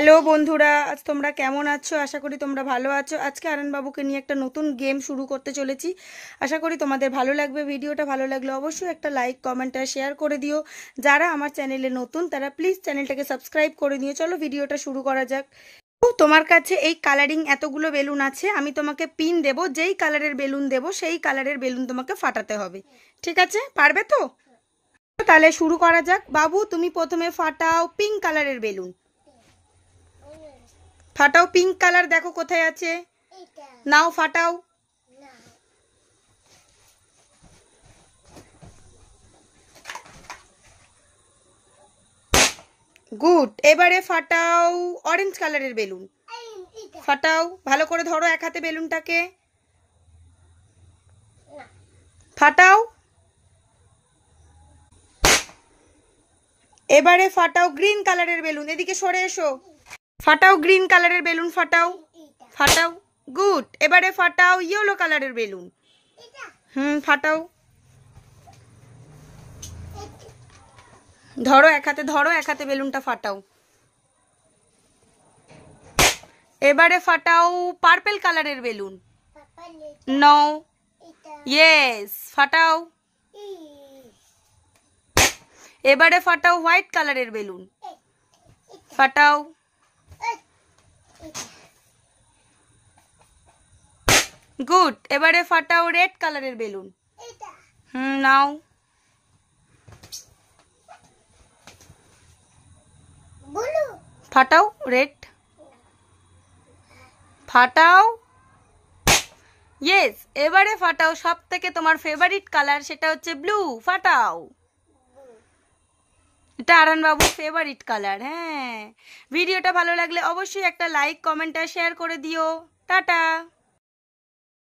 Hello বন্ধুরা, আজ তোমরা কেমন আছো? আশা করি তোমরা ভালো আছো। আজকে আরন বাবুকে নিয়ে একটা নতুন গেম শুরু করতে চলেছি। আশা করি তোমাদের ভালো লাগবে। ভিডিওটা ভালো লাগলে অবশ্যই একটা লাইক, কমেন্ট আর শেয়ার করে দিও। যারা আমার চ্যানেলে নতুন তারা প্লিজ চ্যানেলটাকে সাবস্ক্রাইব করে নিও। চলো ভিডিওটা শুরু করা যাক। তোমার কাছে এই কালারিং এতগুলো বেলুন আছে, আমি তোমাকে পিন দেব। যেই কালারের বেলুন দেব সেই কালারের বেলুন তোমাকে ফাটাতে হবে। ঠিক আছে? পারবে তো? তাহলে শুরু করা যাক। বাবু, তুমি প্রথমে ফাটাও পিঙ্ক কালারের বেলুন। ফাটাও পিঙ্ক কালার, দেখো কোথায় আছে, নাও ফাটাও। গুড। এবারে ফাটাও অরেঞ্জ কালারের বেলুন। ফাটাও, ভালো করে ধরো এক হাতে বেলুনটাকে। ফাটাও। এবারে ফাটাও গ্রিন কালারের বেলুন। এদিকে সরে এসো। ফাটাও গ্রিন কালারের বেলুন, ফাটাও। ফাটাও। গুড। এবারে ফাটাও ইয়েলো কালারের বেলুন। ফাটাও। ধরো এক হাতে বেলুনটা ফাটাও। এবারে ফাটাও পার্পল কালারের বেলুন। নো। ইয়েস, ফাটাও। এবারে ফাটাও হোয়াইট কালারের বেলুন। ফাটাও। গুড। এবারে ফাটাও রেড কালারের বেলুন। নাও। ফাটাও রেড। ফাটাও। ইয়েস। এবারে ফাটাও সব থেকে তোমার ফেভারিট কালার, সেটা হচ্ছে ব্লু। ফাটাও। এটা আরন বাবুর ফেভারিট কালার। হ্যাঁ, ভিডিওটা ভালো লাগলে অবশ্যই একটা লাইক, কমেন্ট আর শেয়ার করে দিও। টাটা।